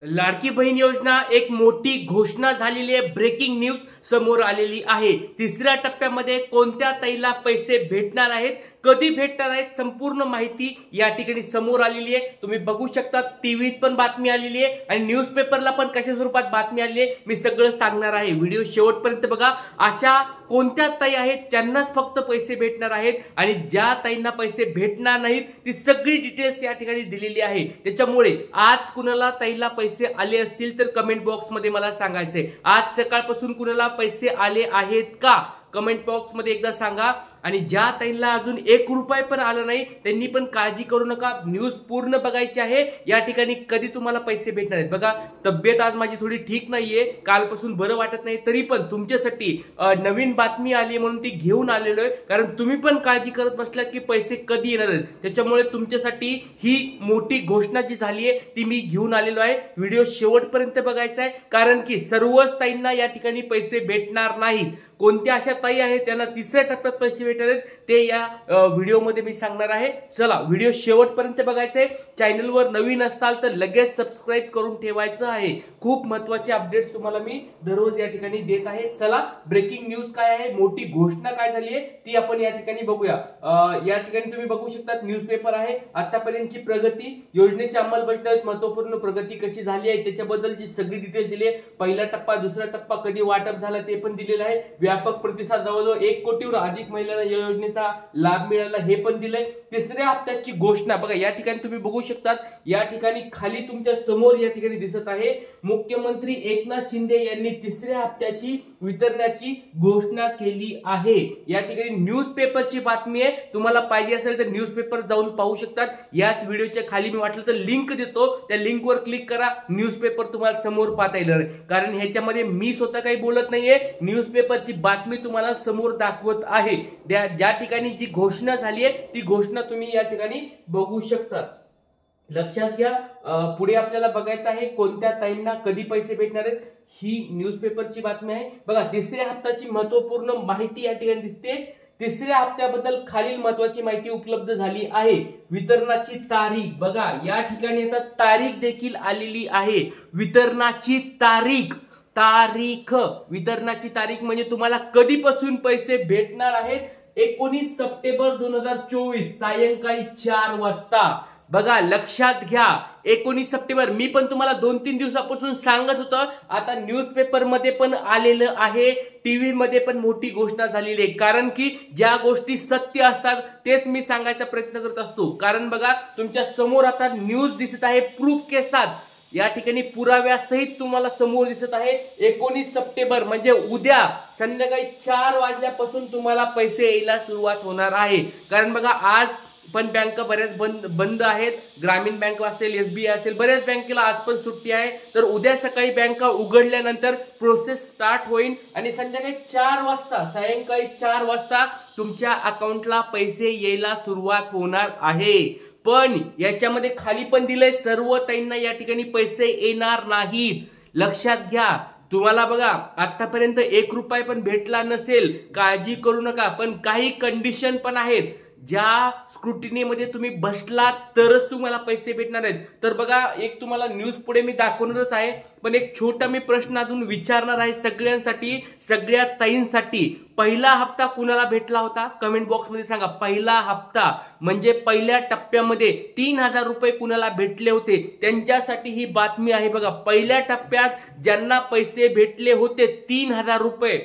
लाडकी बहीण योजना एक मोठी घोषणा झालेली आहे। ब्रेकिंग न्यूज समोर आलेली आहे। तिसऱ्या टप्प्यामध्ये कोणत्या ताईला पैसे भेटणार आहेत, कधी भेटणार आहेत, संपूर्ण माहिती या ठिकाणी समोर आलेली आहे। तुम्ही बघू शकता, टीव्हीत पण बातमी आलेली आहे आणि न्यूजपेपरला पण कशा स्वरूपात बातमी आलेली आहे मी सगळं सांगणार आहे। व्हिडिओ शेवटपर्यंत बघा। अशा कोणत्या ताई आहेत ज्यांनाच फक्त पैसे भेटणार आहेत आणि ज्या ताईंना पैसे भेटणार नाहीत ती सगळी डिटेल्स या ठिकाणी दिलेली आहे। त्याच्यामुळे आज कुणाला ताईला पैसे आले असतील तर कमेंट बॉक्स मध्ये मला सांगायचंय। आज सकाळपासून कुणाला पैसे आले आहेत का कमेंट बॉक्स मध्ये एकदा सांगा। आणि ज्या ताईंना अजून 1 रुपया पण आला नाही त्यांनी पण काळजी करू नका, न्यूज पूर्ण बघायची आहे। या ठिकाणी कधी तुम्हाला पैसे भेटणार आहेत बघा। तब्येत आज माझी थोडी ठीक नाहीये, कालपासून बरं वाटत नाही, तरी पण तुमच्यासाठी नवीन बातमी आली म्हणून ती घेऊन आलेलो आहे। कारण तुम्ही पण काळजी करत बसला की पैसे कधी येणार आहेत, त्याच्यामुळे तुमच्यासाठी ही मोठी घोषणा जी झाली आहे ती मी घेऊन आलेलो आहे। व्हिडिओ शेवटपर्यंत बघायचा आहे, कारण की सर्वच ताईंना या ठिकाणी पैसे भेटणार नाहीत। कोणत्या अशा ताई आहेत त्यांना तिसऱ्या टप्प्यात पैसे भेटणार आहेत ते या व्हिडिओमध्ये मी सांगणार आहे। चला व्हिडिओ शेवटपर्यंत बघायचा आहे। चॅनलवर नवीन असाल तर लगेच सबस्क्राइब करून ठेवायचं आहे। खूप महत्त्वाचे अपडेट्स तुम्हाला मी दररोज या ठिकाणी देत आहे। चला ब्रेकिंग न्यूज काय आहे, मोठी घोषणा काय झाली आहे ती आपण या ठिकाणी बघूया। या ठिकाणी तुम्ही बघू शकता न्यूजपेपर आहे। आतापर्यंतची प्रगती, योजनेची अंमलबजावणीत महत्त्वपूर्ण प्रगती कशी झाली आहे त्याच्याबद्दलची सगळी डिटेल दिली आहे। पहिला टप्पा, दुसरा टप्पा, कधी वाटप झालं ते पण दिलेलं आहे। व्यापक प्रतिसाद, जवळजवळ 1 कोटीहून अधिक महिलांना या योजनेचा लाभ मिळाला हे पण दिलंय। तिसऱ्या हप्त्याची घोषणा बघा, या ठिकाणी तुम्ही बघू शकता, या ठिकाणी खाली तुमच्या समोर या ठिकाणी दिसत आहे मुख्यमंत्री एकनाथ शिंदे यांनी तिसऱ्या हप्त्याची वितरणाची घोषणा केली आहे। या ठिकाणी न्यूजपेपरची बातमी आहे, तुम्हाला पाहिजे असेल तर न्यूजपेपर जाऊन पाहू शकतात। याच व्हिडिओच्या खाली मी वाटलं तर लिंक देतो, त्या लिंकवर क्लिक करा, न्यूजपेपर तुम्हाला समोर पाहता येईल। कारण ह्याच्यामध्ये मी स्वतः काही बोलत नाहीये, न्यूजपेपरची बातमी तुम्हाला समोर दाखवत आहे। ज्या ठिकाणी जी घोषणा झाली आहे ती घोषणा तुम्ही या ठिकाणी बघू शकता। लक्षात घ्या, पुढे आपल्याला बघायचं आहे कोणत्या ताईंना कधी पैसे भेटणार आहेत। ही न्यूजपेपरची बातमी आहे बघा। तिसऱ्या हप्त्याची महत्त्वपूर्ण माहिती या ठिकाणी दिसते। तिसऱ्या हप्त्याबद्दल खालील महत्त्वाची माहिती उपलब्ध झाली आहे। वितरणाची तारीख बघा, या ठिकाणी आता तारीख देखील आलेली आहे। वितरणाची तारीख, वितरणाची तारीख म्हणजे तुम्हाला कधीपासून पैसे भेटणार आहेत। 19 सप्टेंबर 2024 सायंकाळी 4 वाजता बघा। लक्षात घ्या, 19 सप्टेंबर मी पण तुम्हाला 2-3 दिवसापासून सांगत होतो। आता न्यूजपेपर मध्ये पण आलेलं आहे, टीव्ही मध्ये पण मोठी घोषणा झालेली आहे। कारण की ज्या गोष्टी सत्य असतात तेच मी सांगायचा प्रयत्न करत असतो। कारण बघा, तुमच्या समोर आता न्यूज दिसत आहे, प्रूफ के साथ या ठिकाणी पुराव्यासहित तुम्हाला समोर दिसत आहे। 19 सप्टेंबर म्हणजे उद्या संध्याकाळी 4 वाजल्यापासून तुम्हाला पैसे यायला सुरुवात होणार आहे। कारण बघा, आज पण बँका बऱ्याच बंद आहेत। ग्रामीण बँक असेल, SBI असेल, बऱ्याच बँकेला आज पण सुट्टी आहे। तर उद्या सकाळी बँका उघडल्यानंतर प्रोसेस स्टार्ट होईल आणि संध्याकाळी 4 वाजता, सायंकाळी 4 वाजता तुमच्या अकाउंटला पैसे यायला सुरुवात होणार आहे। पण याच्यामध्ये खाली पण दिलंय सर्व ताईंना या ठिकाणी पैसे येणार नाहीत। लक्षात घ्या, तुम्हाला बघा आतापर्यंत 1 रुपया पण भेटला नसेल, काळजी करू नका। पण काही कंडिशन पण आहेत, ज्या स्क्रुटिनीमध्ये तुम्ही बसलात तरच तुम्हाला पैसे भेटणार आहेत। तर बघा, एक तुम्हाला न्यूज पुढे मी दाखवणारच आहे, पण एक छोटा मी प्रश्न अजून विचारणार आहे सगळ्यांसाठी, सगळ्या ताईंसाठी। पहिला हप्ता कुणाला भेटला होता कमेंट बॉक्स मध्ये सांगा। पहिला हप्ता म्हणजे पहिल्या टप्प्यामध्ये 3000 रुपये कुणाला भेटले होते त्यांच्यासाठी ही बातमी आहे बघा। पहिल्या टप्प्यात ज्यांना पैसे भेटले होते 3000 रुपये,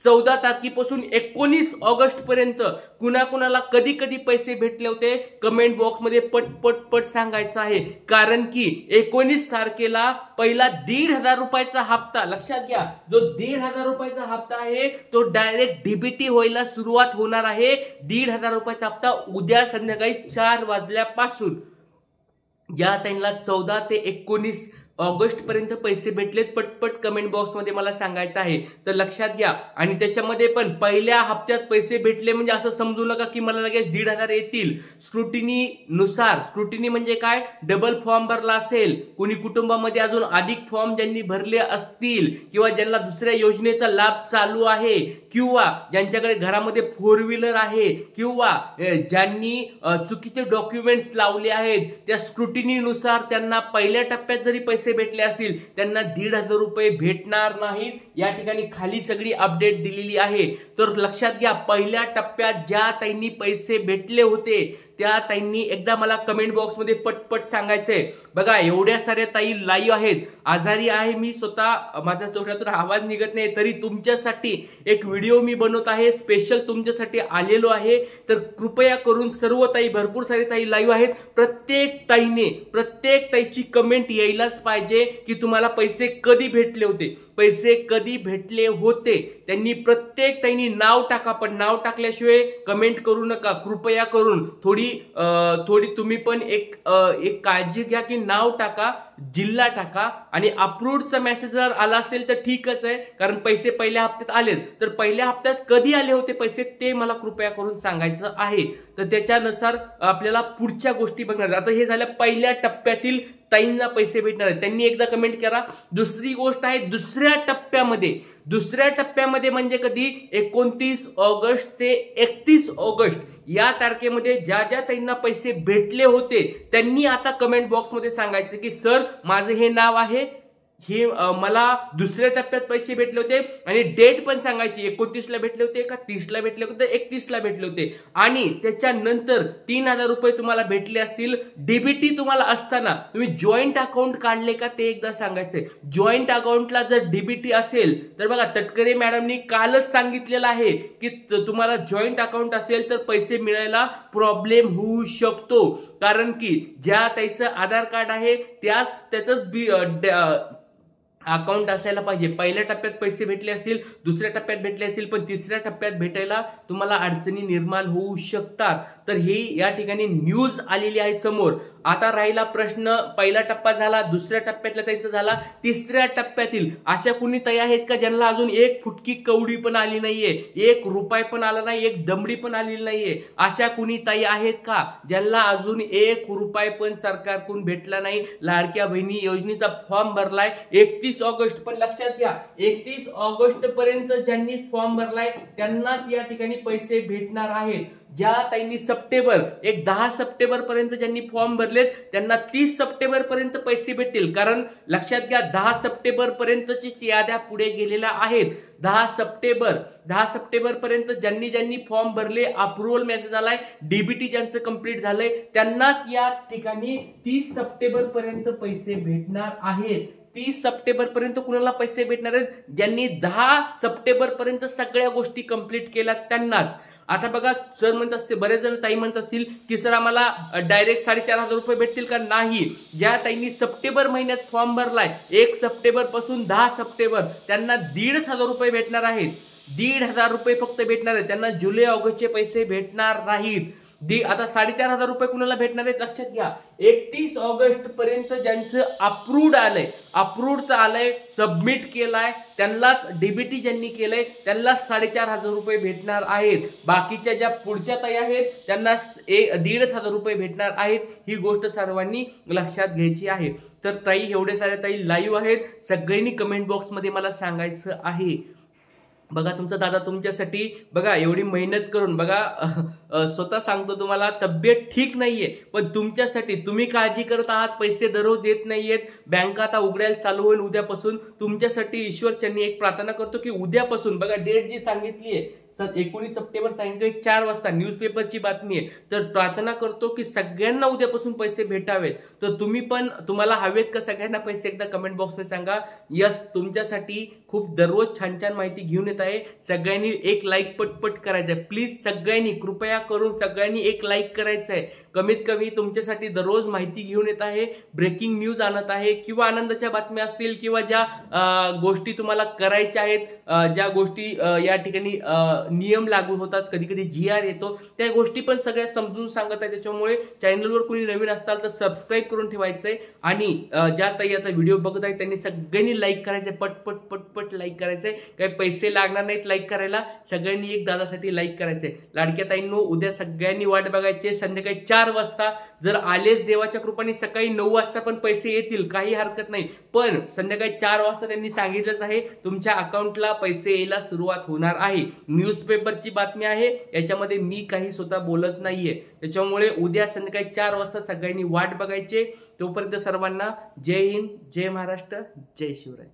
14 तारखेपासून 19 ऑगस्ट पर्यंत कुणाकुणाला कधी कधी पैसे भेटले होते कमेंट बॉक्स मध्ये पट सांगायचं आहे। कारण की 19 तारखेला पहिला 1500 रुपयाचा हप्ता, लक्षात घ्या, जो 1500 रुपयाचा हप्ता आहे तो डायरेक्ट डीबीटी व्हायला सुरुवात होणार आहे। 1500 रुपयाचा हप्ता उद्या संध्याकाळी 4 वाजल्यापासून। ज्या ताईंना 14 ते 19 ऑगस्ट पर्यंत पैसे भेटलेत पटपट कमेंट बॉक्स मध्ये मला सांगायचं आहे। तर लक्षात घ्या, आणि त्याच्यामध्ये पण पहिल्या हप्त्यात पैसे भेटले म्हणजे असं समजू नका की मला लगेच 1500 येतील। स्क्रुटिनी नुसार, स्क्रुटिनी म्हणजे काय, डबल फॉर्म भरला असेल, कुणी कुटुंबामध्ये अजून अधिक फॉर्म ज्यांनी भरले असतील, किंवा ज्यांना दुसऱ्या योजनेचा लाभ चालू आहे, किंवा ज्यांच्याकडे घरामध्ये 4 व्हीलर आहे, किंवा ज्यांनी चुकीचे डॉक्युमेंट्स लावले आहेत, त्या स्क्रुटिनी नुसार त्यांना पहिल्या टप्प्यात जरी पैसे पैसे भेटले असतील त्यांना 1,500 रुपये भेटणार नाहीत. या ठिकाणी खाली सगळी अपडेट दिलेली आहे. तर लक्षात घ्या, पहिल्या टप्प्यात ज्या ताईंनी पैसे भेटले होते त्या ताईंनी एकदा मला कमेंट बॉक्समध्ये पटपट सांगायचंय. बघा एवढ्या साऱ्या ताई लाईव्ह आहेत. आजारी आहे मी स्वतः, माझ्या तोंडातून आवाज निघत नाही, तरी तुमच्यासाठी एक व्हिडिओ मी बनवत आहे, स्पेशल तुमच्यासाठी आलेलो आहे. तर कृपया करून सर्व ताई, भरपूर सारे ताई लाईव्ह आहेत, प्रत्येक ताईची कमेंट यायलाच पाहिजे की तुम्हाला पैसे कधी भेटले होते, पैसे कधी भेटले होते. त्यांनी प्रत्येक ताईंनी नाव टाका, पण नाव टाकल्याशिवाय कमेंट करू नका कृपया करून. थोडी तुम्ही पण एक काळजी घ्या की नाव टाका, जिल्हा टाका, आणि अप्रूव्डचा मेसेज जर आला असेल तर ठीकच आहे, कारण पैसे पहिल्या हप्त्यात आलेत. तर पहिल्या हप्त्यात कधी आले होते पैसे ते मला कृपया करून सांगायचं आहे. तर त्याच्यानुसार आपल्याला पुढच्या गोष्टी बघणार. आता हे झालं पहिल्या टप्प्यातील ताईंना पैसे भेटणार आहेत, त्यांनी एकदा कमेंट करा. दुसरी गोष्ट आहे दुसऱ्या टप्प्यामध्ये म्हणजे कधी 29 ऑगस्ट ते 31 ऑगस्ट या तारखेमध्ये ज्या ताईंना पैसे भेटले होते त्यांनी आता कमेंट बॉक्समध्ये सांगायचं की सर माझं हे नाव आहे, हे मला दुसऱ्या टप्प्यात पैसे भेटले होते, आणि डेट पण सांगायची 29 ला भेटले होते का 30 ला भेटले होते, 31 ला भेटले होते. आणि त्याच्यानंतर 3,000 रुपये तुम्हाला भेटले असतील. डीबीटी तुम्हाला असताना तुम्ही जॉईंट अकाउंट काढले का ते एकदा सांगायचंय. जॉईंट अकाउंटला जर डीबीटी असेल तर बघा तटकरे मॅडमनी कालच सांगितलेलं आहे की तुम्हाला जॉईंट अकाउंट असेल तर पैसे मिळायला प्रॉब्लेम होऊ शकतो, कारण की ज्या त्याचं आधार कार्ड आहे त्याचंच अकाउंट असायला पाहिजे. पहिल्या टप्प्यात पैसे भेटले असतील, दुसऱ्या टप्प्यात भेटले असतील, पण तिसऱ्या टप्प्यात भेटायला तुम्हाला अडचणी निर्माण होऊ शकतात. तर ही या ठिकाणी न्यूज आलेली आहे समोर. आता राहिला प्रश्न, पहिला टप्पा झाला, दुसऱ्या टप्प्यातला त्यांचा झाला, तिसऱ्या टप्प्यातील अशा कुणी ताई आहेत का ज्यांना अजून एक फुटकी कवडी पण आली नाहीये, 1 रुपया पण आला नाही, 1 दमडी पण आलेली नाहीये? अशा कुणी ताई आहेत का ज्यांना अजून 1 रुपया पण सरकारकडून भेटला नाही? लाडक्या बहिणी योजनेचा फॉर्म भरलाय 31 ऑगस्ट, पण लक्षात घ्या 31 ऑगस्ट पर्यंत ज्यांनी फॉर्म भरलाय त्यांनाच या ठिकाणी पैसे भेटणार आहेत. ज्या ताईंनी 10 सप्टेंबर पर्यंत ज्यांनी फॉर्म भरलेत त्यांना 30 सप्टेंबर पर्यंत पैसे भेटतील, कारण लक्षात घ्या 10 सप्टेंबर पर्यंतची याद्या पुढे गेलेल्या आहेत. 10 सप्टेंबर पर्यंत ज्यांनी फॉर्म भरले, अप्रुव्हल मेसेज आलाय, डीबीटी ज्यांचं कंप्लीट झालंय त्यांनाच या ठिकाणी 30 सप्टेंबर पर्यंत पैसे भेटणार आहेत. 30 सप्टेंबर पर्यंत कुणाला पैसे भेटणार आहेत? ज्यांनी 10 सप्टेंबर पर्यंत सगळ्या गोष्टी कंप्लीट केल्या त्यांनाच. आता बघा सर म्हणत असते, बरेच जण ताई म्हणत असतील की सर आम्हाला डायरेक्ट 4,500 रुपये भेटतील का? नाही. ज्या ताईंनी सप्टेंबर महिन्यात फॉर्म भरलाय 1 सप्टेंबर पासून 10 सप्टेंबर त्यांना 1,500 रुपये भेटणार आहेत. 1,500 रुपये फक्त भेटणार आहेत, त्यांना जुलै ऑगस्टचे पैसे भेटणार नाहीत. आता 4,500 रुपये कुणाला भेटणार आहेत लक्षात घ्या. 31 ऑगस्ट पर्यंत ज्यांचं अप्रूव्डचं आलंय, सबमिट केलाय, त्यांनाच डीबीटी ज्यांनी केलंय त्यांनाच 4,500 रुपये भेटणार आहेत. बाकीच्या ज्या पुढच्या ताई आहेत त्यांना 1,500 रुपये भेटणार आहेत. ही गोष्ट सर्वांनी लक्षात घ्यायची आहे. तर ताई एवढे सारे ताई लाईव्ह आहेत, सगळ्यांनी कमेंट बॉक्समध्ये मला सांगायचं आहे. बघा तुमचा दादा तुमच्यासाठी बघा एवढी मेहनत करून बघा, स्वतः सांगतो तुम्हाला तब्येत ठीक नाहीये, पण तुमच्यासाठी तुम्ही काळजी करत आहात. पैसे दररोज येत नाहीयेत, बँका आता उघडायला चालू होईल उद्यापासून. तुमच्यासाठी ईश्वरचरणी एक प्रार्थना करतो की उद्यापासून बघा डेट जी सांगितली आहे 19 सप्टेंबर सायंकाळी 4 वाजता न्यूजपेपरची बातमी आहे. तर प्रार्थना करतो की सगळ्यांना उद्यापासून पैसे भेटावेत. तर तुम्ही पण तुम्हाला हवेत का सगळ्यांना पैसे? एकदा कमेंट बॉक्समध्ये सांगा. यस, तुमच्यासाठी खूप दररोज छान छान माहिती घेऊन येत आहे. सगळ्यांनी एक लाईक पटपट करायचं आहे प्लीज. सगळ्यांनी कृपया करून सगळ्यांनी एक लाईक करायचं आहे. कमीत कमी तुमच्यासाठी दररोज माहिती घेऊन येत आहे, ब्रेकिंग न्यूज आणत आहे, किंवा आनंदाच्या बातम्या असतील, किंवा ज्या गोष्टी तुम्हाला करायच्या आहेत, ज्या गोष्टी या ठिकाणी नियम लागू होतात, कधी कधी GR येतो, त्या गोष्टी पण सगळ्या समजून सांगत आहे. त्याच्यामुळे चॅनलवर कोणी नवीन असताल तर सबस्क्राईब करून ठेवायचंय. आणि ज्या ताई आता व्हिडिओ बघत आहेत त्यांनी सगळ्यांनी लाईक करायचंय, पटपट पटपट लाईक करायचंय. काही पैसे लागणार नाहीत लाईक करायला. सगळ्यांनी एक दादासाठी लाईक करायचंय. लाडक्या ताईंनो, उद्या सगळ्यांनी वाट बघायची संध्याकाळी 4 4 वाजता जर आलेच देवाच्या कृपाने सकाळी 9 वाजता पण पैसे येतील, काही हरकत नाही, पण संध्याकाळी 4 वाजता त्यांनी सांगितलंच आहे तुमच्या अकाउंटला पैसे यायला सुरुवात होणार आहे. न्यूजपेपरची बातमी आहे, याच्यामध्ये मी काही स्वतः बोलत नाहीये. त्याच्यामुळे उद्या संध्याकाळी 4 वाजता सगळ्यांनी वाट बघायची. तोपर्यंत सर्वांना जय हिंद, जय महाराष्ट्र, जय शिवराय.